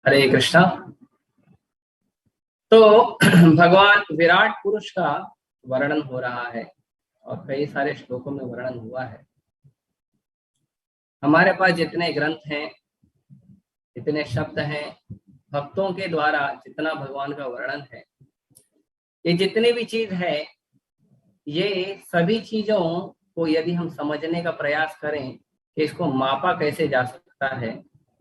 हरे कृष्णा। तो भगवान विराट पुरुष का वर्णन हो रहा है और कई सारे श्लोकों में वर्णन हुआ है। हमारे पास जितने ग्रंथ हैं, जितने शब्द हैं, भक्तों के द्वारा जितना भगवान का वर्णन है, ये जितनी भी चीज है, ये सभी चीजों को यदि हम समझने का प्रयास करें कि इसको मापा कैसे जा सकता है,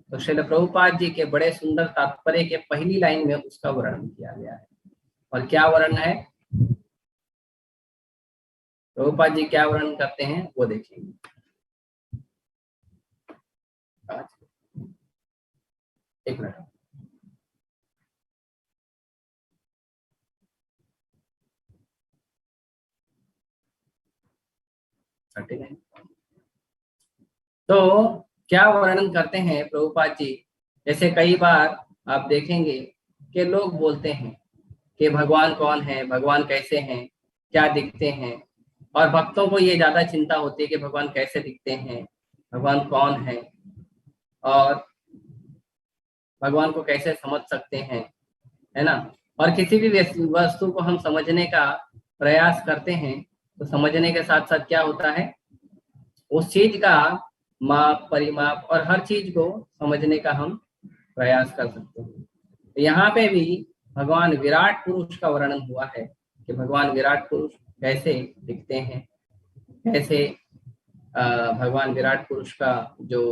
तो श्रील प्रभुपाद जी के बड़े सुंदर तात्पर्य के पहली लाइन में उसका वर्णन किया गया है। और क्या वर्णन है, प्रभुपाद जी क्या वर्णन करते हैं वो देखेंगे। एक मिनट। तो क्या वर्णन करते हैं प्रभुपाद जी। जैसे कई बार आप देखेंगे कि लोग बोलते हैं कि भगवान कौन है, भगवान कैसे हैं, क्या दिखते हैं, और भक्तों को ये ज्यादा चिंता होती है कि भगवान कैसे दिखते हैं, भगवान कौन है, और भगवान को कैसे समझ सकते हैं, है ना। और किसी भी वस्तु को हम समझने का प्रयास करते हैं तो समझने के साथ साथ क्या होता है, उस चीज का माप परिमाप और हर चीज को समझने का हम प्रयास कर सकते हैं। तो यहाँ पे भी भगवान विराट पुरुष का वर्णन हुआ है कि भगवान विराट पुरुष कैसे दिखते हैं, कैसे भगवान विराट पुरुष का जो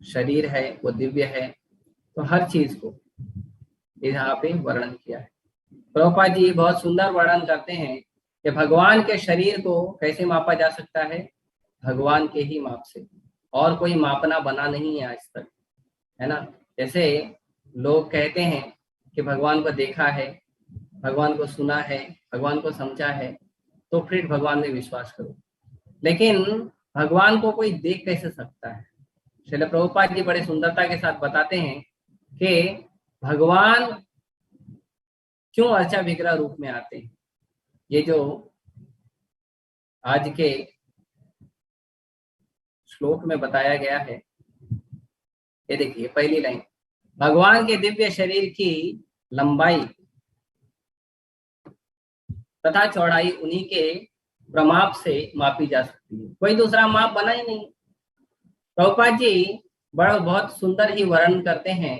शरीर है वो दिव्य है। तो हर चीज को यहाँ पे वर्णन किया है। प्रभुपाद जी बहुत सुंदर वर्णन करते हैं कि भगवान के शरीर को कैसे मापा जा सकता है, भगवान के ही माप से, और कोई मापना बना नहीं है आज तक, है ना। जैसे लोग कहते हैं कि भगवान को देखा है, भगवान को सुना है, भगवान को समझा है, तो फिर भगवान में विश्वास करो। लेकिन भगवान को कोई देख कैसे सकता है। श्रील प्रभुपाद जी बड़े सुंदरता के साथ बताते हैं कि भगवान क्यों अर्चा विग्रह रूप में आते हैं। ये जो आज के श्लोक में बताया गया है, ये देखिए पहली लाइन, भगवान के दिव्य शरीर की लंबाई तथा चौड़ाई उन्हीं के प्रमाप से मापी जा सकती है, कोई दूसरा माप बना ही नहीं। प्रभुपाद जी बहुत सुंदर ही वर्णन करते हैं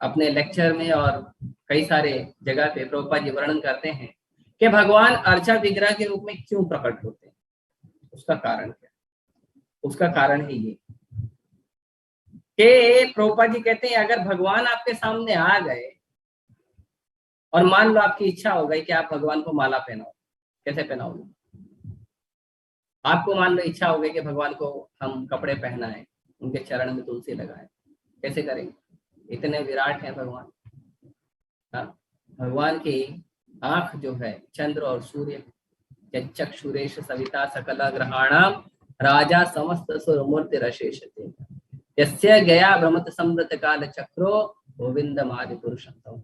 अपने लेक्चर में, और कई सारे जगह पे प्रभुपाद जी वर्णन करते हैं कि भगवान अर्चा विग्रह के रूप में क्यों प्रकट होते हैं। उसका कारण क्या, उसका कारण है ये कि प्रभुपाद जी कहते हैं अगर भगवान आपके सामने आ गए और मान लो आपकी इच्छा हो गई कि आप भगवान को माला पहनाओ, कैसे पहनाओगे। आपको मान लो इच्छा हो गई कि भगवान को हम कपड़े पहनाएं, उनके चरण में तुलसी लगाएं, कैसे करेंगे, इतने विराट हैं भगवान। हाँ, भगवान की आंख जो है चंद्र और सूर्य, चक्षुरेश सविता सकल ग्रहाणाम राजा समस्त सुरमूर्ति रशेषते यस्य गया भ्रमत समृत काल चक्रो गोविंद आदि पुरुषोत्तम।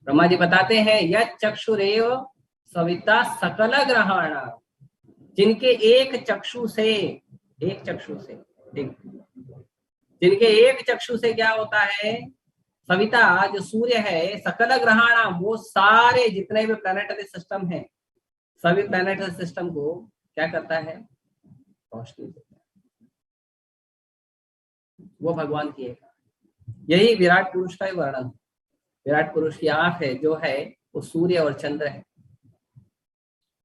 ब्रह्मा जी बताते हैं यह चक्षुरेव सविता सकल ग्रहाणाम, जिनके एक चक्षु से जिनके एक चक्षु से क्या होता है, सविता जो सूर्य है, सकल ग्रहाणाम वो सारे जितने भी प्लैनेटरी सिस्टम है, सभी प्लैनेटरी सिस्टम को क्या करता है, रोशनी देता है। वो भगवान की एक, यही विराट पुरुष का ही वर्णन। विराट पुरुष की आंख है जो है वो सूर्य और चंद्र है।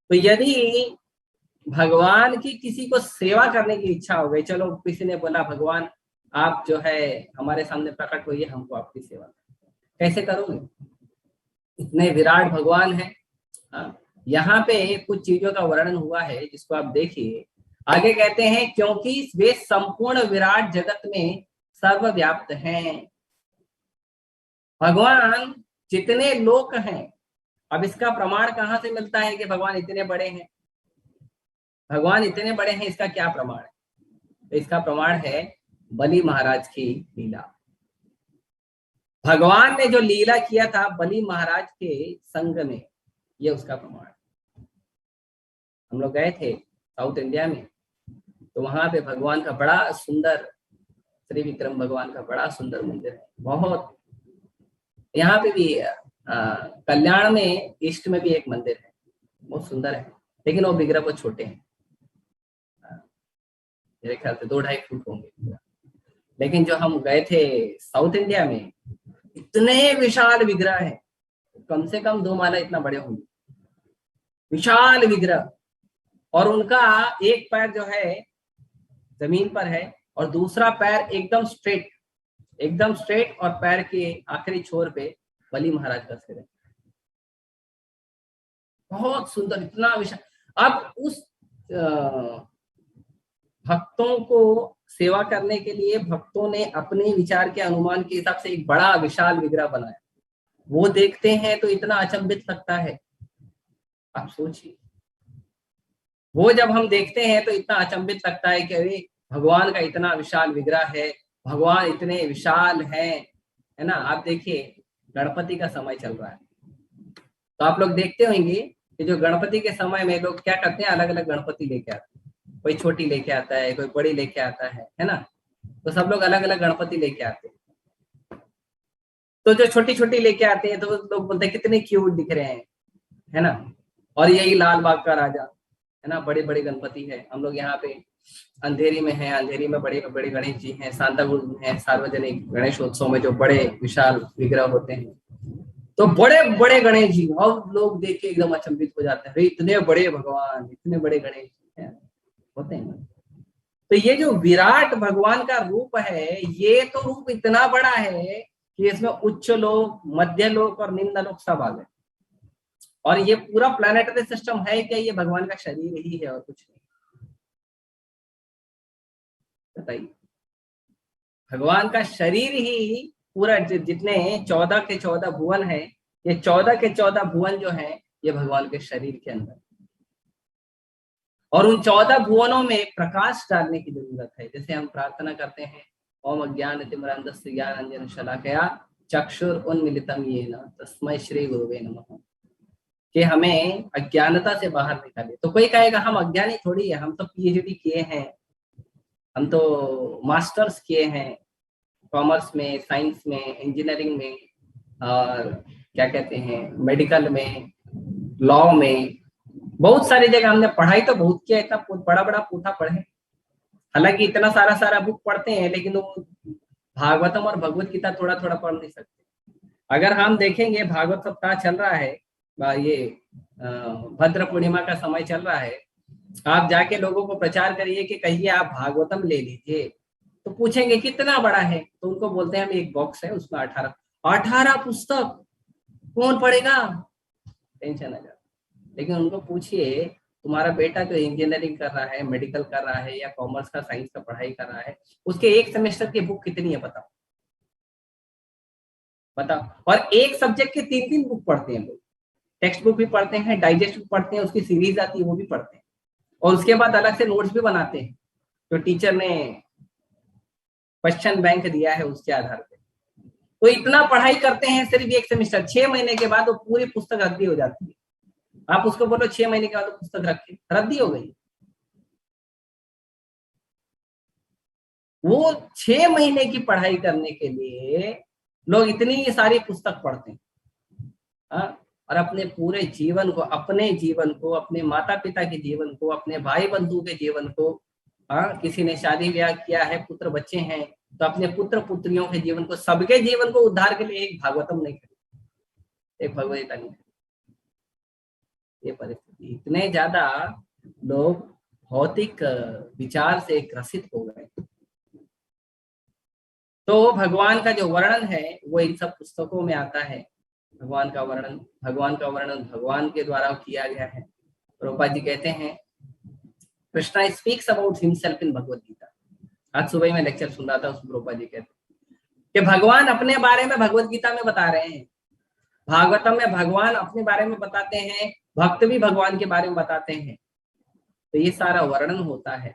तो यदि भगवान की किसी को सेवा करने की इच्छा हो गई, चलो किसी ने बोला भगवान आप जो है हमारे सामने प्रकट होइए, हमको आपकी सेवा, कैसे करोगे, इतने विराट भगवान है। यहाँ पे कुछ चीजों का वर्णन हुआ है जिसको आप देखिए। आगे कहते हैं क्योंकि वे संपूर्ण विराट जगत में सर्वव्याप्त हैं। भगवान जितने लोक हैं, अब इसका प्रमाण कहाँ से मिलता है कि भगवान इतने बड़े हैं, भगवान इतने बड़े हैं, इसका क्या प्रमाण है। तो इसका प्रमाण है बलि महाराज की लीला। भगवान ने जो लीला किया था बलि महाराज के संग में, ये उसका प्रमाण है। हम लोग गए थे साउथ इंडिया में, तो वहां पे भगवान का बड़ा सुंदर त्रिविक्रम भगवान का बड़ा सुंदर मंदिर है, बहुत। यहाँ पे भी कल्याण में ईस्ट में भी एक मंदिर है, बहुत सुंदर है, लेकिन वो विग्रह बहुत छोटे हैं, मेरे ख्याल से 2-2.5 फुट होंगे। लेकिन जो हम गए थे साउथ इंडिया में, इतने विशाल विग्रह है, कम से कम 2 माला इतना बड़े होंगे, विशाल विग्रह। और उनका एक पैर जो है जमीन पर है और दूसरा पैर एकदम स्ट्रेट और पैर के आखिरी छोर पे बलि महाराज का सिर है। बहुत सुंदर, इतना विशाल। अब उस भक्तों को सेवा करने के लिए भक्तों ने अपने विचार के अनुमान के हिसाब से एक बड़ा विशाल विग्रह बनाया। वो देखते हैं तो इतना अचंभित लगता है, आप सोचिए। वो जब हम देखते हैं तो इतना अचंभित लगता है कि अरे भगवान का इतना विशाल विग्रह है, भगवान इतने विशाल हैं, है ना। आप देखिए गणपति का समय चल रहा है, तो आप लोग देखते होंगे कि जो गणपति के समय में लोग क्या करते हैं, अलग अलग गणपति लेके आते हैं। कोई छोटी लेके आता है, कोई बड़ी लेके आता है ना। तो सब लोग अलग अलग गणपति लेके आते हैं। तो जो छोटी छोटी लेके आते हैं तो लोग बोलते हैं कितने क्यूट दिख रहे हैं, है ना। और यही लाल बाग का राजा, है ना, बड़े बड़े गणपति है। हम लोग यहाँ पे अंधेरी में है, अंधेरी में बड़े बड़े गणेश जी हैं, सांतागुरु में है, सार्वजनिक गणेशोत्सव में जो बड़े विशाल विग्रह होते हैं, तो बड़े बड़े गणेश जी, और लोग देख के एकदम अचंभित हो जाते हैं, इतने बड़े भगवान, इतने बड़े गणेश जी होते हैं ना। तो ये जो विराट भगवान का रूप है, ये तो रूप इतना बड़ा है कि इसमें उच्च लोक, मध्य लोक और निम्न लोक सब आ गए। और ये पूरा प्लैनेटरी सिस्टम है क्या, ये भगवान का शरीर ही है और कुछ नहीं। बताइए, भगवान का शरीर ही पूरा, जितने 14 के 14 भुवन है, ये 14 के 14 भुवन जो है ये भगवान के शरीर के अंदर। और उन 14 भुवनों में प्रकाश डालने की जरूरत है। जैसे हम प्रार्थना करते हैं, ओम अज्ञानतिमिरान्धस्य ज्ञानांजन शलाकया चक्षुरुन्मीलितं येन तस्मै श्री गुरुवे नमः, कि हमें अज्ञानता से बाहर निकाले। तो कोई कहेगा हम अज्ञानी थोड़ी है, हम तो पीएचडी किए हैं, हम तो मास्टर्स किए हैं कॉमर्स में, साइंस में, इंजीनियरिंग में, और क्या कहते हैं मेडिकल में, लॉ में, बहुत सारी जगह हमने पढ़ाई तो बहुत किया, इतना बड़ा बड़ा पूठा पढ़े। हालांकि इतना सारा बुक पढ़ते हैं, लेकिन वो भागवतम और भगवत गीता थोड़ा थोड़ा पढ़ नहीं सकते। अगर हम देखेंगे भागवत सप्ताह चल रहा है, ये भद्र पूर्णिमा का समय चल रहा है, आप जाके लोगों को प्रचार करिए कि कहिए आप भागवतम ले लीजिए, तो पूछेंगे कितना बड़ा है, तो उनको बोलते हैं हम एक बॉक्स है उसमें 18 पुस्तक, कौन पढ़ेगा, टेंशन आ जाता। लेकिन उनको पूछिए तुम्हारा बेटा जो इंजीनियरिंग कर रहा है, मेडिकल कर रहा है, या कॉमर्स का, साइंस का पढ़ाई कर रहा है, उसके एक सेमेस्टर की बुक कितनी है बताओ। और एक सब्जेक्ट के 3-3 बुक पढ़ते हैं लोग, टेक्स्ट बुक भी पढ़ते हैं, डाइजेस्ट बुक पढ़ते हैं, उसकी सीरीज आती है वो भी पढ़ते हैं, और उसके बाद अलग से नोट्स भी बनाते हैं जो टीचर ने क्वेश्चन बैंक दिया है उसके आधार पे। तो इतना पढ़ाई करते हैं सिर्फ एक सेमेस्टर, 6 महीने के बाद वो पूरी पुस्तक रद्दी हो जाती है। आप उसको बोलो 6 महीने के बाद पुस्तक रखे, रद्दी हो गई। वो 6 महीने की पढ़ाई करने के लिए लोग इतनी सारी पुस्तक पढ़ते हैं, और अपने पूरे जीवन को, अपने जीवन को, अपने माता पिता के जीवन को, अपने भाई बंधु के जीवन को, किसी ने शादी ब्याह किया है, पुत्र बच्चे हैं, तो अपने पुत्र पुत्रियों के जीवन को, सबके जीवन को उद्धार के लिए एक भागवतम नहीं खरीदते, एक भगवद्गीता नहीं खरीदते। ये परिस्थिति, इतने ज्यादा लोग भौतिक विचार से ग्रसित हो गए। तो भगवान का जो वर्णन है वो इन सब पुस्तकों में आता है। भगवान का वर्णन भगवान के द्वारा किया गया है। प्रभुपाद जी कहते हैं, Krishna speaks about himself in Bhagavad Gita. आज सुबह में लेक्चर सुन रहा था, उसमें प्रभुपाद जी कहते हैं कि भगवान अपने बारे में भगवद गीता में बता रहे हैं, भागवतम में भगवान अपने बारे में बताते हैं, भक्त भी भगवान के बारे में बताते हैं। तो ये सारा वर्णन होता है।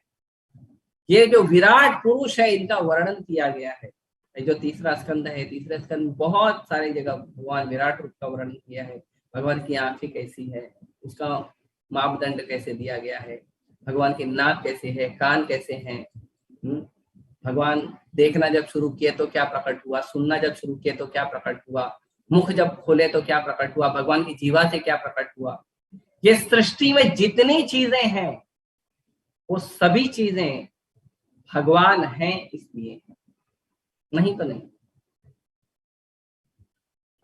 ये जो विराट पुरुष है इनका वर्णन किया गया है। जो तीसरा स्कंद है, तीसरे स्कंद में बहुत सारी जगह भगवान विराट रूप का वर्णन किया है। भगवान की आंखें कैसी है, उसका मापदंड कैसे दिया गया है, भगवान की नाक कैसे है, कान कैसे हैं, भगवान देखना जब शुरू किए तो क्या प्रकट हुआ, सुनना जब शुरू किए तो क्या प्रकट हुआ, मुख जब खोले तो क्या प्रकट हुआ, भगवान की जीवा से क्या प्रकट हुआ। ये सृष्टि में जितनी चीजें हैं वो सभी चीजें भगवान हैं इसलिए, नहीं तो नहीं,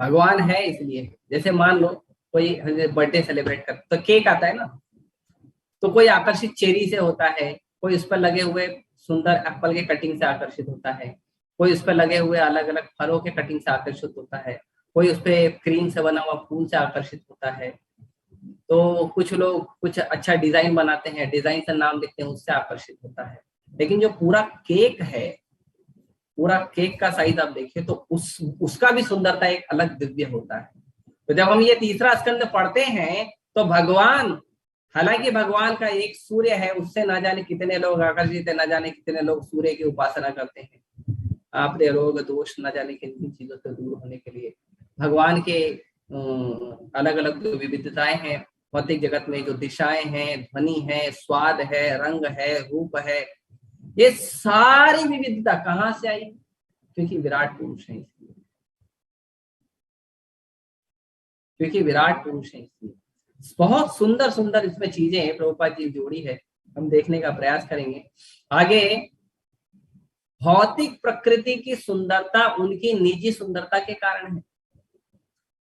भगवान है इसलिए। जैसे मान लो कोई बर्थडे सेलिब्रेट कर तो केक आता है ना, तो कोई आकर्षित चेरी से होता है, कोई उस पर लगे हुए सुंदर एप्पल के कटिंग से आकर्षित होता है, कोई उस पर लगे हुए अलग अलग फलों के कटिंग से आकर्षित होता है, कोई उस पर क्रीम से बना हुआ फूल से आकर्षित होता है। तो कुछ लोग कुछ अच्छा डिजाइन बनाते हैं, डिजाइन से नाम लिखते हैं, उससे आकर्षित होता है। लेकिन जो पूरा केक है, पूरा केक का साइज आप देखिए तो उसका भी सुंदरता एक अलग दिव्य होता है। तो जब हम ये तीसरा स्कंद पढ़ते हैं तो भगवान, हालांकि भगवान का एक सूर्य है, उससे ना जाने कितने लोग आकर्षित है, ना जाने कितने लोग सूर्य की उपासना करते हैं अपने रोग दोष ना जाने किन किन चीजों से दूर होने के लिए। भगवान के अलग अलग जो विविधताएं हैं भौतिक जगत में, जो दिशाएं हैं, ध्वनि है, स्वाद है, रंग है, रूप है, ये सारी विविधता कहाँ से आई? क्योंकि विराट पुरुष है इसलिए, क्योंकि विराट पुरुष है इसलिए। बहुत सुंदर सुंदर इसमें चीजें प्रभुपाद जी जोड़ी है, हम देखने का प्रयास करेंगे आगे। भौतिक प्रकृति की सुंदरता उनकी निजी सुंदरता के कारण है,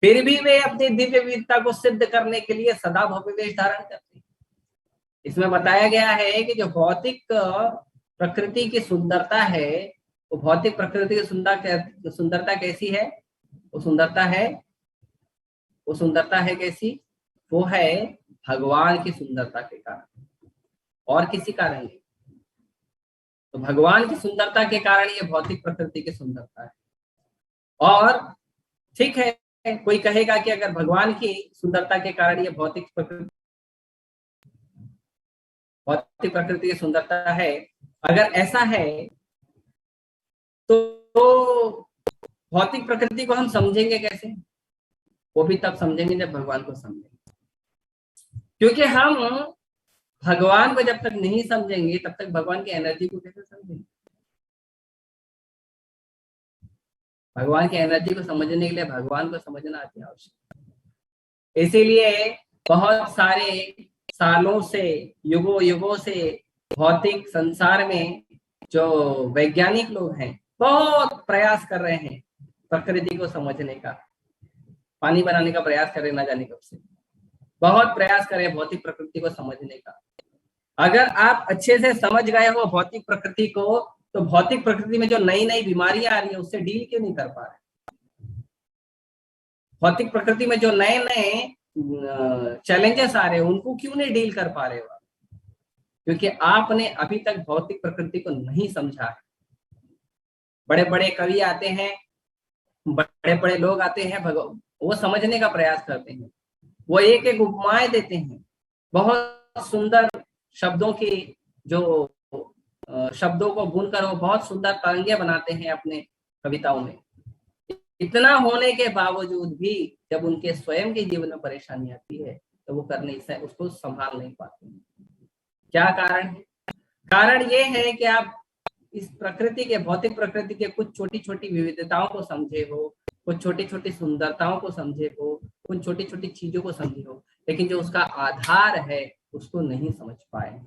फिर भी वे अपनी दिव्य विविधता को सिद्ध करने के लिए सदा भव्य वेश धारण करते हैं। इसमें बताया गया है कि जो भौतिक प्रकृति की सुंदरता है, वो भौतिक प्रकृति की सुंदरता कैसी है? वो सुंदरता है, वो सुंदरता है कैसी? वो है भगवान की सुंदरता के कारण, और किसी कारण नहीं। तो भगवान की सुंदरता के कारण ये भौतिक प्रकृति की सुंदरता है। और ठीक है, कोई कहेगा कि अगर भगवान की सुंदरता के कारण ये भौतिक प्रकृति की सुंदरता है, अगर ऐसा है तो भौतिक प्रकृति को हम समझेंगे कैसे? वो भी तब समझेंगे जब भगवान को समझेंगे, क्योंकि हम भगवान को जब तक नहीं समझेंगे तब तक भगवान की एनर्जी को कैसे समझेंगे? भगवान की एनर्जी को समझने के लिए भगवान को समझना अति आवश्यक है। इसीलिए बहुत सारे सालों से, युगों युगों से भौतिक संसार में जो वैज्ञानिक लोग हैं बहुत प्रयास कर रहे हैं प्रकृति को समझने का, पानी बनाने का प्रयास कर रहे हैं, ना जाने कब से बहुत प्रयास कर रहे हैं भौतिक प्रकृति को समझने का। अगर आप अच्छे से समझ गए हो भौतिक प्रकृति को, तो भौतिक प्रकृति में जो नई नई बीमारियां आ रही है उससे डील क्यों नहीं कर पा रहे? भौतिक प्रकृति में जो नए नए चैलेंजेस आ रहे हैं उनको क्यों नहीं डील कर पा रहे हो? क्योंकि आपने अभी तक भौतिक प्रकृति को नहीं समझा है। बड़े बड़े कवि आते हैं, बड़े बड़े लोग आते हैं, वो समझने का प्रयास करते हैं, वो एक एक उपमाएं देते हैं, बहुत सुंदर शब्दों की जो शब्दों को बुनकर वो बहुत सुंदर तरंगे बनाते हैं अपने कविताओं में। इतना होने के बावजूद भी जब उनके स्वयं के जीवन में परेशानी आती है तो वो कर नहीं सकते, उसको संभाल नहीं पाते। क्या कारण है? कारण ये है कि आप इस प्रकृति के, भौतिक प्रकृति के कुछ छोटी छोटी विविधताओं को समझे हो, कुछ छोटी छोटी सुंदरताओं को समझे हो, कुछ छोटी छोटी चीजों को समझे हो, लेकिन जो उसका आधार है उसको नहीं समझ पाए।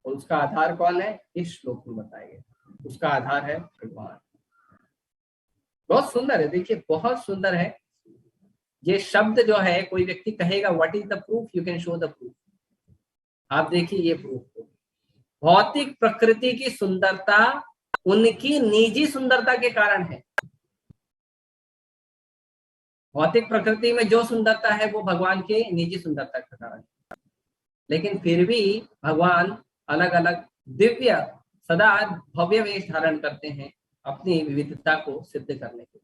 और उसका आधार कौन है? इस श्लोक में बताया गया, उसका आधार है भगवान। बहुत सुंदर है, देखिए बहुत सुंदर है ये शब्द जो है। कोई व्यक्ति कहेगा what is the proof, you can show the proof. आप देखिए ये प्रूफ को, भौतिक प्रकृति की सुंदरता उनकी निजी सुंदरता के कारण है। भौतिक प्रकृति में जो सुंदरता है वो भगवान के निजी सुंदरता के कारण है, लेकिन फिर भी भगवान अलग अलग दिव्य सदा भव्य वेश धारण करते हैं अपनी विविधता को सिद्ध करने के लिए।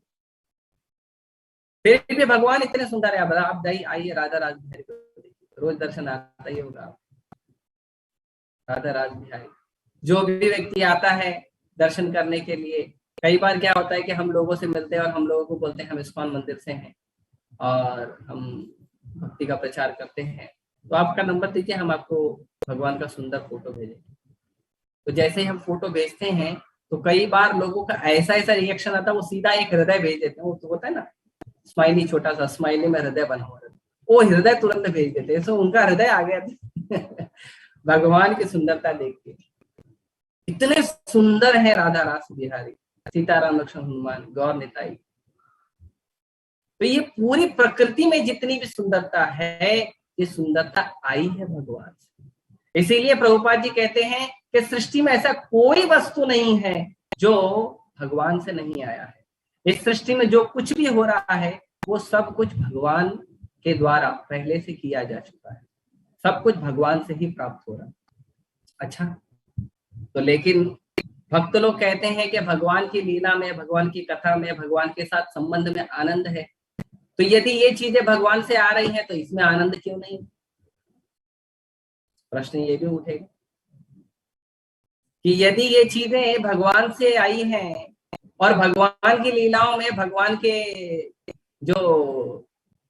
फिर भी भगवान इतने सुंदर है। आप आइए राधा राज बिहारी को देखिए, रोज दर्शन आता ही होगा। राधा राज बिहारी जो भी व्यक्ति आता है दर्शन करने के लिए, कई बार क्या होता है कि हम लोगों से मिलते हैं और हम लोगों को बोलते हैं हम इस्कॉन मंदिर से हैं और हम भक्ति का प्रचार करते हैं, तो आपका नंबर दीजिए, हम आपको भगवान का सुंदर फोटो भेजेंगे। तो जैसे हम फोटो भेजते हैं तो कई बार लोगों का ऐसा ऐसा रिएक्शन आता है, वो सीधा एक हृदय भेज देते हैं, वो तो होता है ना स्माइली, छोटा सा स्माइली में हृदय बना हुआ रहता है, वो हृदय तुरंत भेज देते हैं, तो उनका हृदय आ गया भगवान की सुंदरता देख के। इतने सुंदर है राधा रास बिहारी, सीताराम लक्ष्मण हनुमान गौर निताई। तो ये पूरी प्रकृति में जितनी भी सुंदरता है, ये सुंदरता आई है भगवान से। इसीलिए प्रभुपाद जी कहते हैं कि सृष्टि में ऐसा कोई वस्तु नहीं है जो भगवान से नहीं आया है। इस सृष्टि में जो कुछ भी हो रहा है वो सब कुछ भगवान के द्वारा पहले से किया जा चुका है, सब कुछ भगवान से ही प्राप्त हो रहा है। अच्छा, तो लेकिन भक्त लोग कहते हैं कि भगवान की लीला में, भगवान की कथा में, भगवान के साथ संबंध में आनंद है, तो यदि ये चीजें भगवान से आ रही हैं तो इसमें आनंद क्यों नहीं? प्रश्न ये भी उठेगा कि यदि ये चीजें भगवान से आई हैं और भगवान की लीलाओं में, भगवान के जो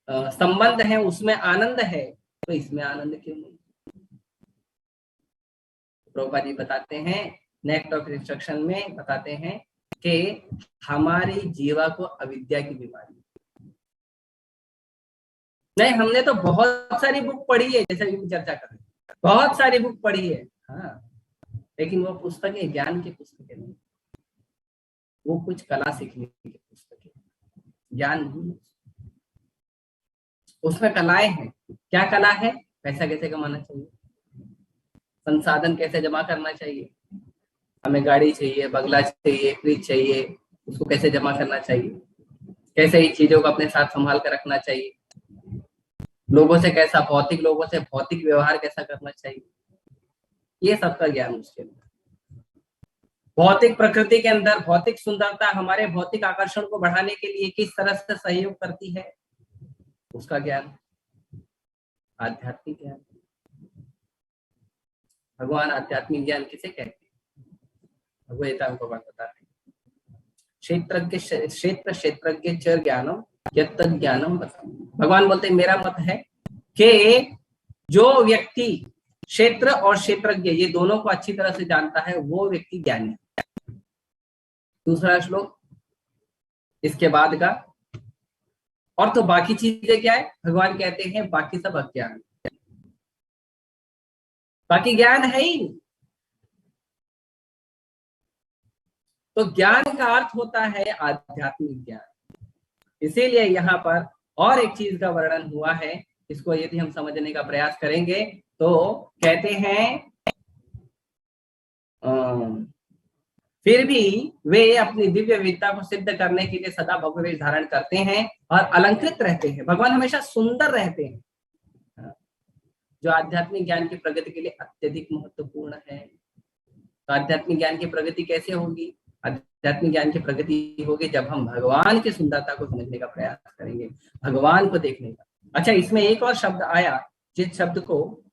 संबंध है उसमें आनंद है, तो इसमें आनंद क्यों नहीं? प्रभुपाद जी बताते हैं, नेक्स्ट ऑफ इंस्ट्रक्शन में बताते हैं कि हमारी जीवा को अविद्या की बीमारी नहीं। हमने तो बहुत सारी बुक पढ़ी है, जैसे भी चर्चा कर रहे हैं, बहुत सारी बुक पढ़ी है, हाँ, लेकिन वो पुस्तकें ज्ञान की पुस्तकें नहीं, वो कुछ कला सीखने की पुस्तकें, ज्ञान नहीं। उसमें कलाएं हैं। क्या कला है? पैसा कैसे कमाना चाहिए, संसाधन कैसे जमा करना चाहिए, हमें गाड़ी चाहिए, बंगला चाहिए, फ्रिज चाहिए, उसको कैसे जमा करना चाहिए, कैसे ही चीजों को अपने साथ संभाल कर रखना चाहिए, लोगों से कैसा, भौतिक लोगों से भौतिक व्यवहार कैसा करना चाहिए, ये सबका ज्ञान उसके अंदर। भौतिक प्रकृति के अंदर भौतिक सुंदरता हमारे भौतिक आकर्षण को बढ़ाने के लिए किस तरह से सहयोग करती है, उसका ज्ञान। आध्यात्मिक ज्ञान। भगवान आध्यात्मिक ज्ञान किसे कहते हैं? भगवत को बताते हैं, क्षेत्र क्षेत्रज्ञ च ज्ञानम यत्त ज्ञानम बताओ। भगवान बोलते हैं मेरा मत है कि जो व्यक्ति क्षेत्र और क्षेत्रज्ञ ये दोनों को अच्छी तरह से जानता है वो व्यक्ति ज्ञानी है। दूसरा श्लोक इसके बाद का, और तो बाकी चीजें क्या है? भगवान कहते हैं बाकी सब अज्ञान, बाकी ज्ञान है ही नहीं। तो ज्ञान का अर्थ होता है आध्यात्मिक ज्ञान। इसीलिए यहाँ पर और एक चीज का वर्णन हुआ है, इसको यदि हम समझने का प्रयास करेंगे तो कहते हैं फिर भी वे अपनी दिव्य विद्या को सिद्ध करने के लिए सदा भव्य वेश धारण करते हैं और अलंकृत रहते हैं। भगवान हमेशा सुंदर रहते हैं, जो आध्यात्मिक ज्ञान की प्रगति के लिए अत्यधिक महत्वपूर्ण है। तो आध्यात्मिक ज्ञान की प्रगति कैसे होगी? आध्यात्मिक ज्ञान की प्रगति होगी जब हम भगवान की सुंदरता को समझने का प्रयास करेंगे, भगवान को देखने का। अच्छा, इसमें एक और शब्द आया जिस शब्द को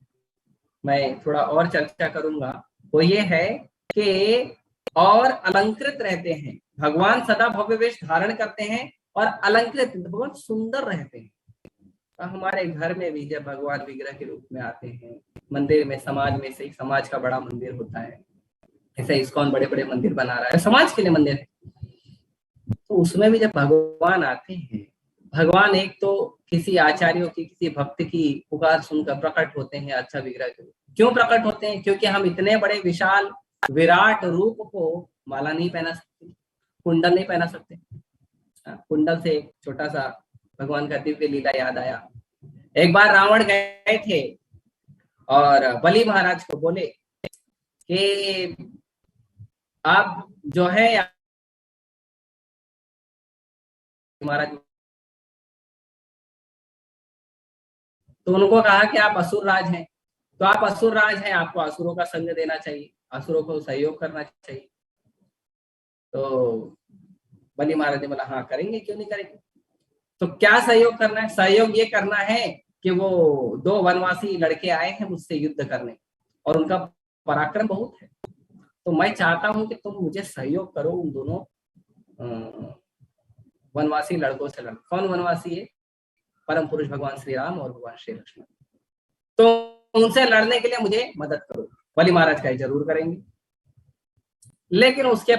मैं थोड़ा और चर्चा करूंगा, वो ये है कि और अलंकृत रहते हैं। भगवान सदा भव्य वेश धारण करते हैं और अलंकृत, भगवान सुंदर रहते हैं। हमारे घर में भी जब भगवान विग्रह के रूप में आते हैं, मंदिर में, समाज में से समाज का बड़ा मंदिर होता है, ऐसे इस्कॉन बड़े बड़े मंदिर बना रहा है, समाज के लिए मंदिर है, तो उसमें भी जब भगवान आते हैं, भगवान एक तो किसी आचार्यों की, किसी भक्त की पुकार सुनकर प्रकट होते हैं अच्छा विग्रह के रूप। क्यों प्रकट होते हैं? क्योंकि हम इतने बड़े विशाल विराट रूप को माला नहीं पहना सकते, कुंडल नहीं पहना सकते। कुंडल से एक छोटा सा भगवान का दिव्य लीला याद आया। एक बार रावण गए थे और बलि महाराज को बोले कि आप जो है महाराज, तो उनको कहा कि आप असुर राज हैं, तो आप असुर राज हैं, आपको असुरों का संग देना चाहिए, असुरों को सहयोग करना चाहिए। तो बलि महाराज ने बोला हाँ करेंगे, क्यों नहीं करेंगे। तो क्या सहयोग करना है? सहयोग ये करना है कि वो 2 वनवासी लड़के आए हैं मुझसे युद्ध करने और उनका पराक्रम बहुत है, तो मैं चाहता हूं कि तुम मुझे सहयोग करो उन दोनों वनवासी लड़कों से लड़। कौन वनवासी है? परम पुरुष भगवान श्री राम और भगवान श्री लक्ष्मण। तो उनसे लड़ने के लिए मुझे मदद करो। बलि महाराज कहे जरूर करेंगे। लेकिन उसके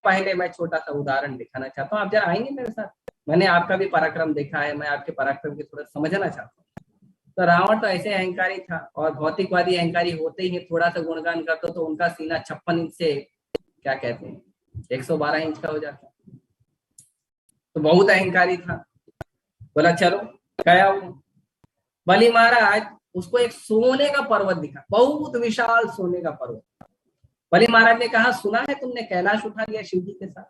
पहले मैं छोटा सा उदाहरण दिखाना चाहता हूँ, आप जरा आएंगे मेरे साथ। मैंने आपका भी पराक्रम देखा है, मैं आपके पराक्रम की थोड़ा समझना चाहता हूँ। तो रावण तो ऐसे अहंकारी था, और भौतिकवादी अहंकारी होते ही थोड़ा सा गुणगान करते तो उनका सीना 56 इंच से क्या कहते हैं 112 इंच का हो जाता। तो बहुत अहंकारी था। बोला चलो गया वो। बलि महाराज उसको एक सोने का पर्वत दिखा, बहुत विशाल सोने का पर्वत। बलि महाराज ने कहा सुना है तुमने कैलाश उठा लिया शिव जी के साथ।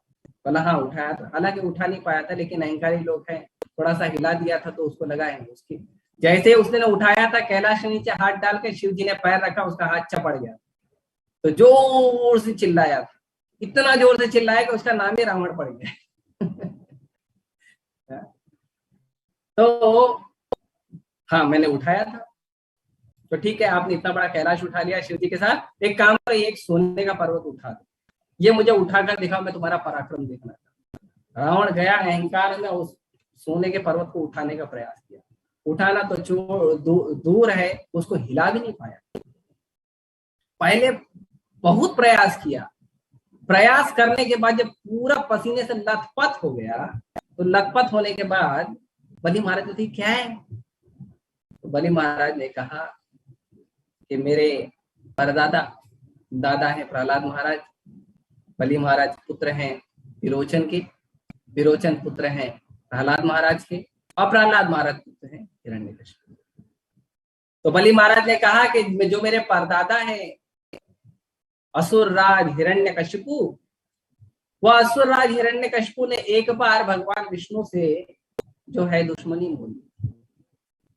बोला हाँ उठाया था, हालांकि उठा नहीं पाया था, लेकिन अहंकारी लोग हैं, थोड़ा सा हिला दिया था तो उसको लगा है उसकी। जैसे उसने उठाया था, कैलाश के नीचे हाथ डाल के शिव जी ने पैर रखा, उसका हाथ चपड़ गया। तो जोर से चिल्लाया था, इतना जोर से चिल्लाया कि उसका नाम ही रावण पड़ गया। तो हाँ मैंने उठाया था। तो ठीक है, आपने इतना बड़ा कैलाश उठा लिया शिव जी के साथ, एक काम करो एक सोने का पर्वत उठा दो, ये मुझे उठाकर दिखाओ, मैं तुम्हारा पराक्रम देखना चाहता हूँ। रावण गया अहंकार में, उस सोने के पर्वत को उठाने का प्रयास किया। उठाना तो दूर है, उसको हिला भी नहीं पाया। पहले बहुत प्रयास किया, प्रयास करने के बाद जब पूरा पसीने से लथपथ हो गया, तो लथपथ होने के बाद बलि महाराज ने क्या है, तो बलि महाराज ने कहा कि मेरे परदादा दादा है प्रहलाद महाराज, बलि महाराज पुत्र हैं विरोचन के, विरोचन पुत्र हैं प्रहलाद महाराज के, और प्रहलाद महाराज पुत्र हैं हिरण्यकशिपु। तो बलि महाराज ने कहा कि जो मेरे परदादा है असुर राज हिरण्यकशिपु, वह असुर राज हिरण्यकशिपु ने एक बार भगवान विष्णु से जो है दुश्मनी मोली,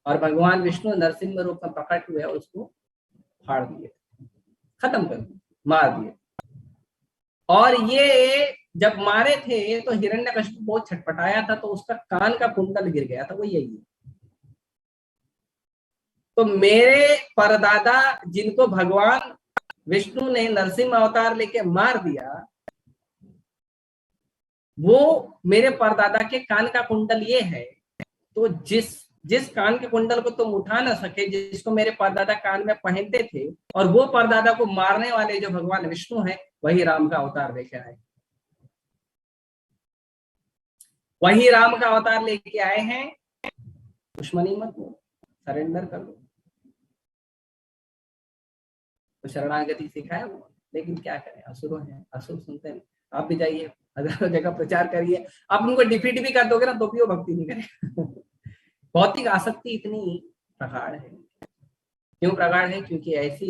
और भगवान विष्णु नरसिंह रूप में प्रकट हुए, उसको फाड़ दिए, खत्म कर दिए, मार दिए। और ये जब मारे थे तो हिरण्यकशिपु बहुत छटपटाया था, तो उसका कान का कुंडल गिर गया था, वो यही है। तो मेरे परदादा जिनको भगवान विष्णु ने नरसिंह अवतार लेके मार दिया, वो मेरे परदादा के कान का कुंडल ये है। तो जिस जिस कान के कुंडल को तुम उठा ना सके, जिसको मेरे परदादा कान में पहनते थे, और वो परदादा को मारने वाले जो भगवान विष्णु है, वही राम का अवतार लेके आए, वही राम का अवतार लेके आए हैं। दुश्मनी मत लो, सरेंडर कर लो। तो शरणागति सिखाया वो, लेकिन क्या करें, असुर हैं, असुर सुनते हैं। आप भी जाइए, हजारों जगह प्रचार करिए, आप उनको डिफीट भी कर दोगे ना तो भी वो भक्ति नहीं करेगा। भौतिक आसक्ति इतनी प्रगाढ़ है। क्यों प्रगाढ़ है? क्योंकि ऐसी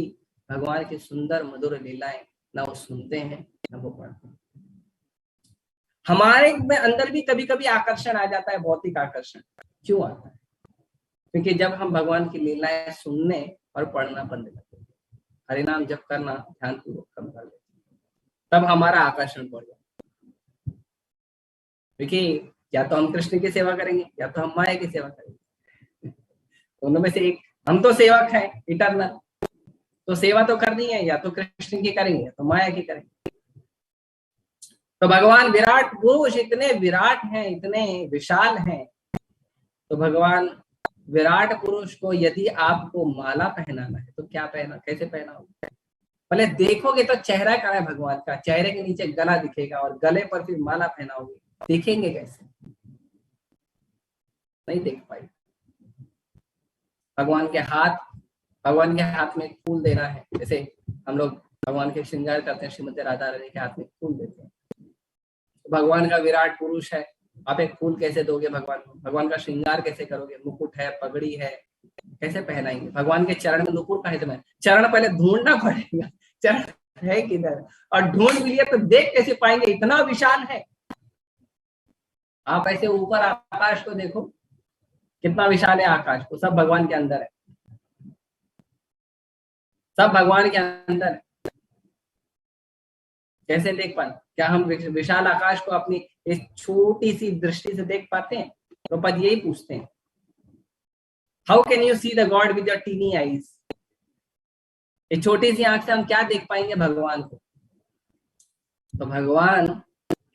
भगवान की सुंदर मधुर लीलाएं ना वो सुनते हैं ना वो पढ़ते हैं। हमारे में अंदर भी कभी कभी आकर्षण आ जाता है, भौतिक आकर्षण। क्यों आता है? क्योंकि जब हम भगवान की लीलाएं सुनने और पढ़ना बंद करते हैं, हरिनाम जप करना ध्यान पूर्वक कम कर देते, तब हमारा आकर्षण बढ़ जाता है। क्योंकि या तो हम कृष्ण की सेवा करेंगे या तो हम माया की सेवा करेंगे, दोनों में से एक। हम तो सेवक हैं इटरनल, तो सेवा तो करनी है, या तो कृष्ण की करेंगे या तो माया की करेंगे। तो भगवान विराट पुरुष इतने विराट हैं, इतने विशाल हैं, तो भगवान विराट पुरुष को यदि आपको माला पहनाना है तो क्या पहना, कैसे पहनाओगे? पहले देखोगे तो चेहरा कहाँ है भगवान का, चेहरे के नीचे गला दिखेगा, और गले पर फिर माला पहनाओगे, दिखेंगे कैसे? नहीं देख पाई। भगवान के हाथ में फूल देना है, जैसे हम लोग भगवान के श्रृंगार करते हैं, श्रीमती राधा रानी के हाथ में फूल देते हैं। भगवान का विराट पुरुष है, आप एक फूल कैसे दोगे भगवान को? भगवान का श्रृंगार कैसे करोगे? मुकुट है, पगड़ी है, कैसे पहनाएंगे? भगवान के चरण में नुपुर कहाँ है? चरण पहले ढूंढना पड़ेगा, चरण है किधर, और ढूंढ भी लिया तो देख कैसे पाएंगे, इतना विशाल है। आप ऐसे ऊपर आकाश को देखो, कितना विशाल है आकाश, को सब भगवान के अंदर है, सब भगवान के अंदर है। कैसे देख पाए? क्या हम विशाल आकाश को अपनी इस छोटी सी दृष्टि से देख पाते हैं? तो पद यही पूछते हैं, how can you see the God with your tiny eyes? इस छोटी सी आंख से हम क्या देख पाएंगे भगवान को? तो भगवान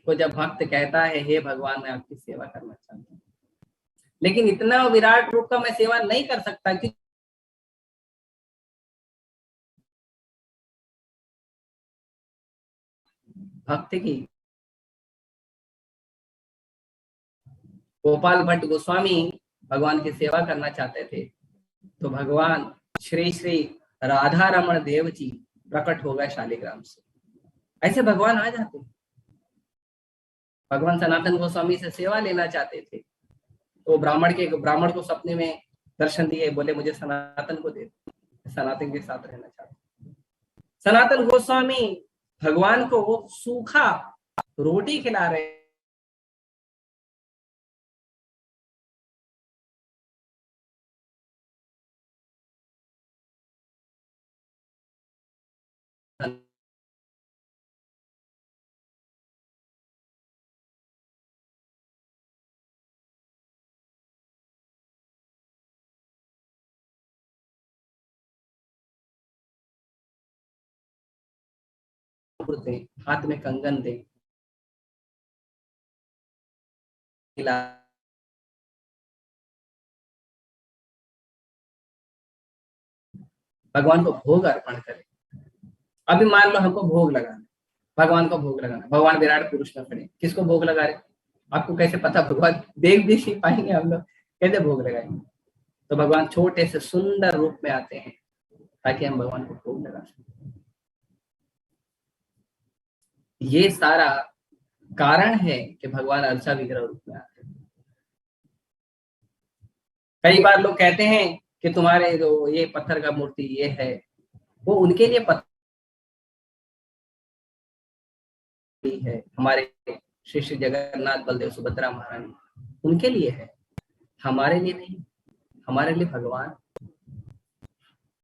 को जब भक्त कहता है हे भगवान मैं आपकी सेवा करना चाहता हूँ, लेकिन इतना विराट रूप का मैं सेवा नहीं कर सकता कि भक्ति की। गोपाल भट्ट गोस्वामी भगवान की सेवा करना चाहते थे, तो भगवान श्री श्री राधा रमण देव जी प्रकट हो गए शालिग्राम से। ऐसे भगवान आ जाते। भगवान सनातन गोस्वामी से सेवा लेना चाहते थे, तो ब्राह्मण को सपने में दर्शन दिए, बोले मुझे सनातन को दे, सनातन के साथ रहना चाहते। सनातन गोस्वामी भगवान को सूखा रोटी खिला रहे, हाथ में कंगन दे, भगवान को भोग अर्पण करें। अभी मान लो हमको भोग लगाना, भगवान को भोग लगाना, भगवान विराट पुरुष में खड़े, किसको भोग लगा रहे? आपको कैसे पता? भगवान देख भी नहीं पाएंगे हम लोग, कैसे भोग लगाएंगे? तो भगवान छोटे से सुंदर रूप में आते हैं ताकि हम भगवान को भोग लगा सकें। ये सारा कारण है कि भगवान अर्चा विग्रह रूप में आते हैं। कई बार लोग कहते हैं कि तुम्हारे जो ये पत्थर का मूर्ति ये है, वो उनके लिए पत्थर है। हमारे श्री श्री जगन्नाथ बलदेव सुभद्रा महारानी उनके लिए है, हमारे लिए नहीं, हमारे लिए भगवान।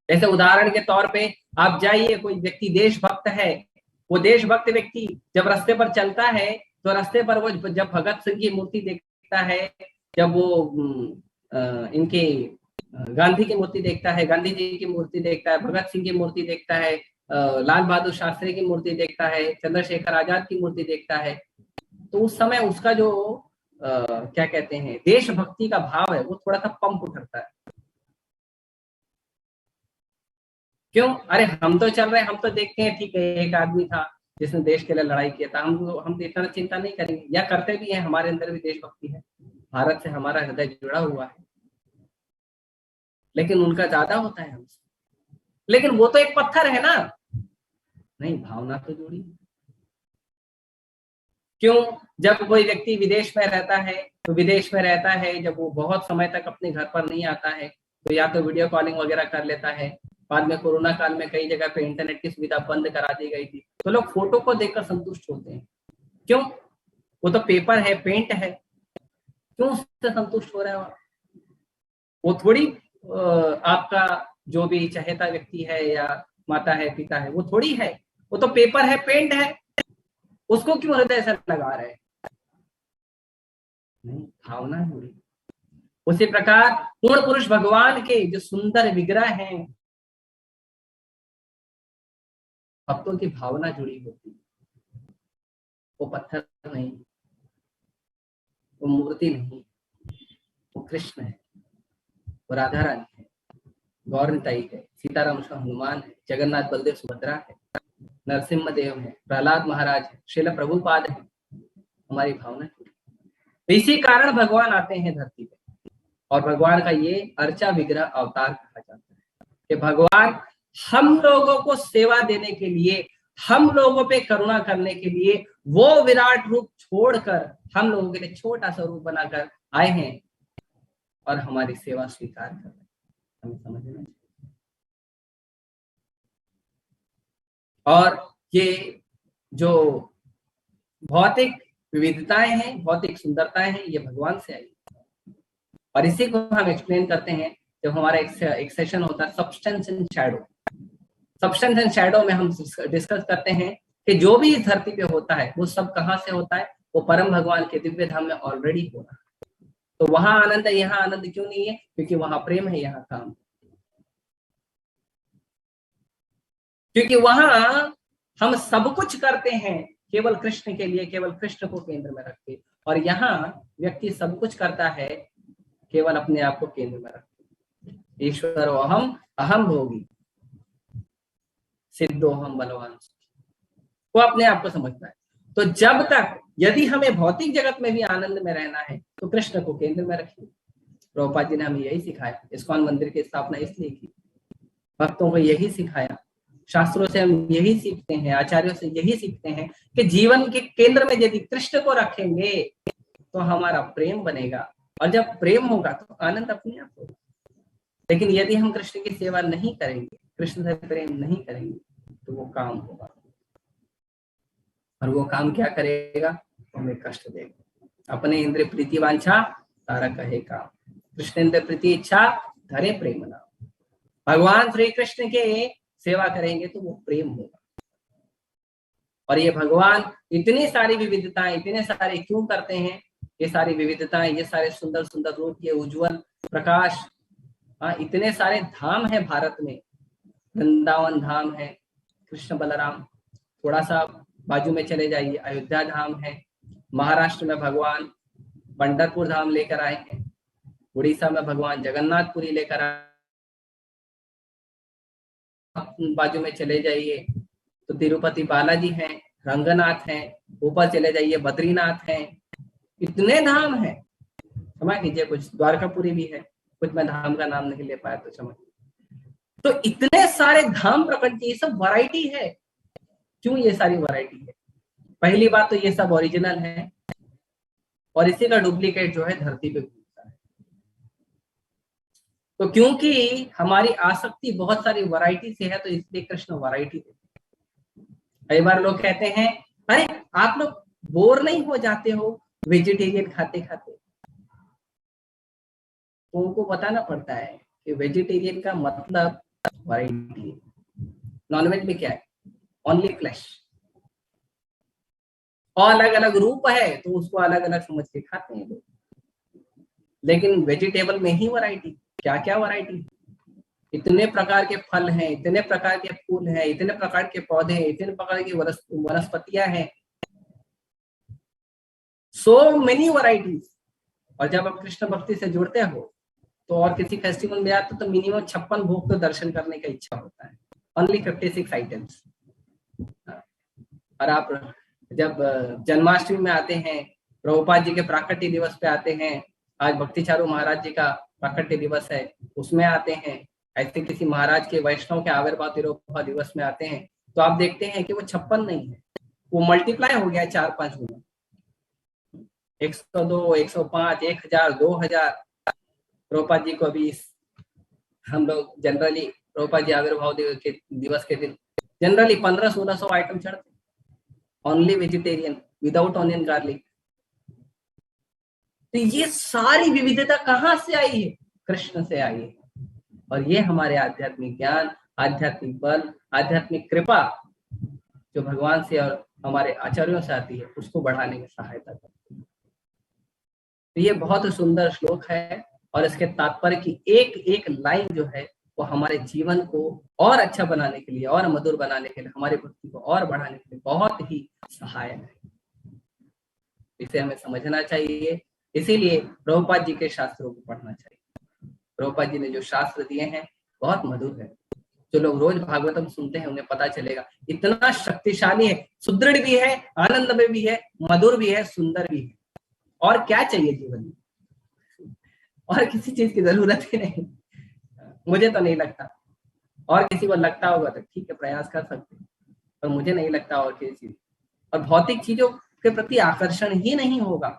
जैसे उदाहरण के तौर पे आप जाइए, कोई व्यक्ति देशभक्त है, वो देशभक्त व्यक्ति जब रास्ते पर चलता है तो रास्ते पर वो जब भगत सिंह की मूर्ति देखता है, जब वो इनके गांधी की मूर्ति देखता है, गांधी जी की मूर्ति देखता है, भगत सिंह की मूर्ति देखता है, लाल बहादुर शास्त्री की मूर्ति देखता है, चंद्रशेखर आजाद की मूर्ति देखता है, तो उस समय उसका जो क्या कहते हैं देशभक्ति का भाव है वो थोड़ा सा पंप उठता है। क्यों? अरे हम तो चल रहे हैं, हम तो देखते हैं, ठीक है एक आदमी था जिसने देश के लिए लड़ाई किया था, हम इतना चिंता नहीं करेंगे, या करते भी हैं, हमारे अंदर भी देशभक्ति है, भारत से हमारा हृदय जुड़ा हुआ है, लेकिन उनका ज्यादा होता है हमसे। लेकिन वो तो एक पत्थर है ना, नहीं भावना तो जुड़ी। क्यों? जब कोई व्यक्ति विदेश में रहता है, तो विदेश में रहता है, जब वो बहुत समय तक अपने घर पर नहीं आता है, तो या तो वीडियो कॉलिंग वगैरह कर लेता है। बाद में कोरोना काल में कई जगह पे इंटरनेट की सुविधा बंद करा दी गई थी, तो लोग फोटो को देखकर संतुष्ट होते हैं। क्यों? वो तो पेपर है, पेंट है, क्यों उससे संतुष्ट हो रहा है? वो थोड़ी आपका जो भी चहेता व्यक्ति है या माता है पिता है, वो थोड़ी है, वो तो पेपर है, पेंट है, उसको क्यों हृदय से लगा रहे हैं? नहीं, भावना जुड़ी। उसी प्रकार पूर्ण पुरुष भगवान के जो सुंदर विग्रह हैं, भक्तों की भावना जुड़ी होती है। वो पत्थर नहीं, वो मूर्ति नहीं, वो कृष्ण है, वो राधा रानी है, गौरताई है, सीताराम हनुमान है, जगन्नाथ बलदेव सुभद्रा है, नरसिम्हा देव है, प्रहलाद महाराज है, श्रील प्रभुपाद है, हमारी भावना जुड़ी। तो इसी कारण भगवान आते हैं धरती पे, और भगवान का ये अर्चा विग्रह अवतार कहा जाता है कि भगवान हम लोगों को सेवा देने के लिए, हम लोगों पे करुणा करने के लिए वो विराट रूप छोड़कर हम लोगों के लिए छोटा सा रूप बनाकर आए हैं और हमारी सेवा स्वीकार कर रहे हैं। हमें समझना चाहिए। और ये जो भौतिक विविधताएं हैं, भौतिक सुंदरताएं हैं, ये भगवान से आई। और इसी को हम एक्सप्लेन करते हैं जब हमारा एक सेशन होता है substance and shadow. Substance and shadow में हम डिस्कस करते हैं कि जो भी इस धरती पे होता है वो सब कहाँ से होता है? वो परम भगवान के दिव्य धाम में ऑलरेडी हो रहा है। तो वहां आनंद है, यहाँ आनंद क्यों नहीं है? क्योंकि वहां प्रेम है, यहाँ काम। क्योंकि वहां हम सब कुछ करते हैं केवल कृष्ण के लिए, केवल कृष्ण को केंद्र में रख के, और यहाँ व्यक्ति सब कुछ करता है केवल अपने आप को केंद्र में रख के। ईश्वर अहम अहम भोगी सिद्धो हम बलवान, वो अपने आप को समझता है। तो जब तक यदि हमें भौतिक जगत में भी आनंद में रहना है तो कृष्ण को केंद्र में रखिए। प्रभुपाद जी ने हमें यही सिखाया, इस्कॉन मंदिर की स्थापना इसलिए की, भक्तों को यही सिखाया, शास्त्रों से हम यही सीखते हैं, आचार्यों से यही सीखते हैं कि जीवन के केंद्र में यदि कृष्ण को रखेंगे तो हमारा प्रेम बनेगा, और जब प्रेम होगा तो आनंद अपने आप होगा। लेकिन यदि हम कृष्ण की सेवा नहीं करेंगे, कृष्ण से प्रेम नहीं करेंगे, तो वो काम होगा, और वो काम क्या करेगा, तो हमें कष्ट देगा। अपने इंद्र प्रीति वांछा तारा कहे काम, कृष्ण इंद्र प्रीति इच्छा धरे प्रेम नाम। भगवान श्री कृष्ण के सेवा करेंगे तो वो प्रेम होगा। और ये भगवान इतनी सारी विविधताएं, इतने सारे क्यों करते हैं, ये सारी विविधताएं, ये सारे सुंदर सुंदर रूप, ये उज्जवल प्रकाश, इतने सारे धाम है भारत में। वृंदावन धाम है, कृष्ण बलराम, थोड़ा सा बाजू में चले जाइए अयोध्या धाम है, महाराष्ट्र में भगवान पंढरपुर धाम लेकर आए हैं, उड़ीसा में भगवान जगन्नाथपुरी लेकर आए, बाजू में चले जाइए तो तिरुपति बालाजी हैं, रंगनाथ हैं, ऊपर चले जाइए बद्रीनाथ हैं, इतने धाम हैं। क्षमा कीजिए, कुछ द्वारकापुरी भी है, कुछ मैं धाम का नाम नहीं ले पाया तो क्षमा। तो इतने सारे धाम प्रकट किए, सब वैरायटी है। क्यों ये सारी वैरायटी है? पहली बात तो ये सब ओरिजिनल है, और इसी का डुप्लीकेट जो है धरती पे घूमता है। तो क्योंकि हमारी आसक्ति बहुत सारी वैरायटी से है, तो इसलिए कृष्ण वैरायटी देते हैं। कई बार लोग कहते हैं, अरे आप लोग बोर नहीं हो जाते हो वेजिटेरियन खाते खाते? तो उनको बताना पड़ता है कि वेजिटेरियन का मतलब वैरायटी है। नॉनवेज में क्या है? ओनली फ्लैश, और अलग अलग रूप है तो उसको अलग अलग समझ के खाते हैं लोग। लेकिन वेजिटेबल में ही वैरायटी, क्या क्या वैरायटी, इतने प्रकार के फल हैं, इतने प्रकार के फूल हैं, इतने प्रकार के पौधे हैं, इतने प्रकार की वनस्पतियां हैं, सो मेनी वैरायटीज। और जब आप कृष्ण भक्ति से जुड़ते हो तो और किसी फेस्टिवल में आते तो मिनिमम 56 भोग तो दर्शन करने का इच्छा होता है, ओनली 56 आइटम्स। और आप जब जन्माष्टमी में आते हैं, प्रभुपाद जी के प्राकट्य दिवस पे आते हैं, आज भक्ति चारू महाराज जी का प्राकट्य दिवस है, उसमें आते हैं, ऐसे किसी महाराज के वैष्णव के आविर्भाव तिरुभाव दिवस में आते हैं, तो आप देखते हैं कि वो 56 नहीं है, वो मल्टीप्लाई हो गया है 4-5 गुना, 102, 105, 1000, 2000। प्रभुपाद जी को अभी हम लोग जनरली प्रभुपाद जी आविर्भाव दिवस के दिन जनरली 1500-1600 आइटम चढ़ते, only vegetarian without onion garlic. तो ये सारी विविधता कहाँ से आई है? कृष्ण से आई है। और ये हमारे आध्यात्मिक ज्ञान, आध्यात्मिक बल, आध्यात्मिक कृपा जो भगवान से और हमारे आचार्यों से आती है, उसको बढ़ाने में सहायता करती है। तो ये बहुत सुंदर श्लोक है, और इसके तात्पर्य की एक एक लाइन जो है वो हमारे जीवन को और अच्छा बनाने के लिए, और मधुर बनाने के लिए, हमारी भक्ति को और बढ़ाने के लिए बहुत ही सहायक है। इसे हमें समझना चाहिए, इसीलिए प्रभुपाद जी के शास्त्रों को पढ़ना चाहिए। प्रभुपाद जी ने जो शास्त्र दिए हैं बहुत मधुर है। जो लोग रोज भागवतम सुनते हैं उन्हें पता चलेगा इतना शक्तिशाली है, सुदृढ़ भी है, आनंद में भी है, मधुर भी है, सुंदर भी है। और क्या चाहिए जीवन में? और किसी चीज की जरूरत ही नहीं, मुझे तो नहीं लगता। और किसी को लगता होगा तो ठीक है, प्रयास कर सकते हैं, पर मुझे नहीं लगता और किसी चीज। और भौतिक चीजों के प्रति आकर्षण ही नहीं होगा,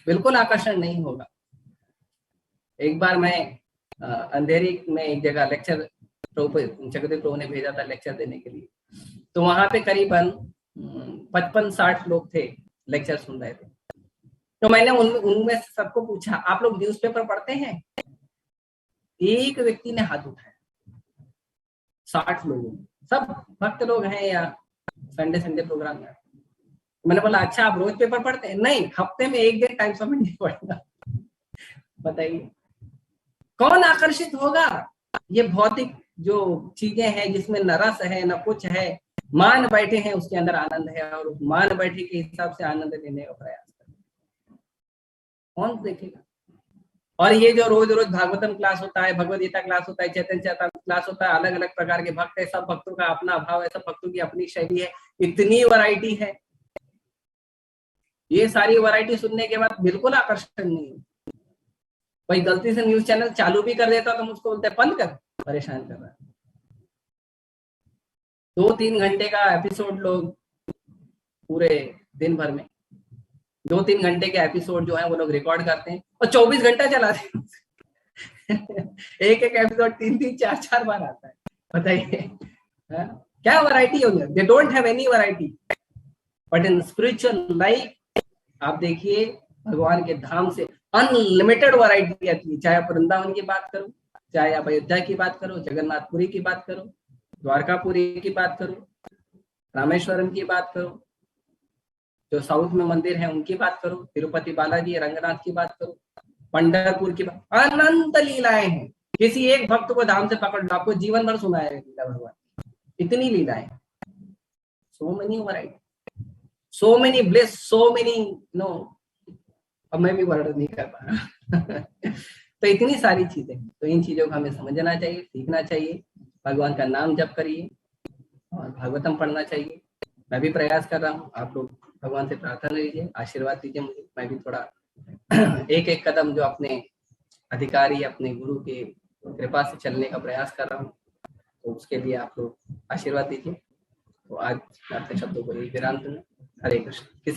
बिल्कुल आकर्षण नहीं होगा। एक बार मैं अंधेरी में एक जगह लेक्चर, जगदेव प्रभु ने भेजा था लेक्चर देने के लिए, तो वहां पे करीबन 55-60 लोग थे, लेक्चर सुन रहे थे। तो मैंने उनमें सबको पूछा, आप लोग न्यूज़पेपर पढ़ते हैं? एक व्यक्ति ने हाथ उठाया। 60 लोगों, सब भक्त लोग हैं या संडे प्रोग्राम में। मैंने बोला अच्छा आप रोज पेपर पढ़ते हैं? नहीं, हफ्ते में एक दिन टाइम्स ऑफ इंडिया पढ़ना। बताइए कौन आकर्षित होगा? ये भौतिक जो चीजें हैं जिसमें न रस है न कुछ है, मान बैठे हैं उसके अंदर आनंद है, और मान बैठे के हिसाब से आनंद लेने का प्रयास करें। कौन देखेगा? और ये जो रोज रोज भागवतम क्लास होता है, भगवद गीता क्लास होता है, चैतन्य चैतन्य क्लास होता है, अलग अलग प्रकार के भक्त है, सब भक्तों का अपना भाव है, सब भक्तों की अपनी शैली है, इतनी वैरायटी है। ये सारी वैरायटी सुनने के बाद बिल्कुल आकर्षण नहीं है। कोई गलती से न्यूज चैनल चालू भी कर देता तो मुझको बोलते बंद कर, परेशान कर रहा है। 2-3 घंटे का एपिसोड लोग पूरे दिन भर में 2-3 घंटे के एपिसोड जो है वो लोग रिकॉर्ड करते हैं और 24 घंटा चलाते हैं। एक एक एपिसोड 3-3 4-4 बार आता है, बताइए क्या वैरायटी हो गया। They don't have any variety, but in spiritual life आप देखिए भगवान के धाम से अनलिमिटेड वैरायटी आती है। चाहे आप वृंदावन की बात करो, चाहे आप अयोध्या की बात करो, जगन्नाथपुरी की बात करो, द्वारकापुरी की बात करो, रामेश्वरम की बात करो, जो साउथ में मंदिर है उनकी बात करो, तिरुपति बालाजी रंगनाथ की बात करो, पंढरपुर की बात, अनंत लीलाएं हैं। किसी एक भक्त को धाम से पकड़ लो, आपको जीवन भर सुनाया लीला भगवान, इतनी लीलाएं, so many variety, so many bliss, so many no, अब मैं भी वर्णन नहीं कर पा रहा। तो इतनी सारी चीजें, तो इन चीजों को हमें समझना चाहिए, सीखना चाहिए, भगवान का नाम जप करिए और भागवतम पढ़ना चाहिए। मैं भी प्रयास कर रहा हूँ, आप लोग भगवान से प्रार्थना लीजिए, आशीर्वाद दीजिए मुझे, मैं भी थोड़ा एक एक कदम जो अपने अधिकारी अपने गुरु के कृपा से चलने का प्रयास कर रहा हूँ, तो उसके लिए आप लोग आशीर्वाद दीजिए। तो आज अपने शब्दों को यही विराम दूंगा। हरे कृष्ण। किसी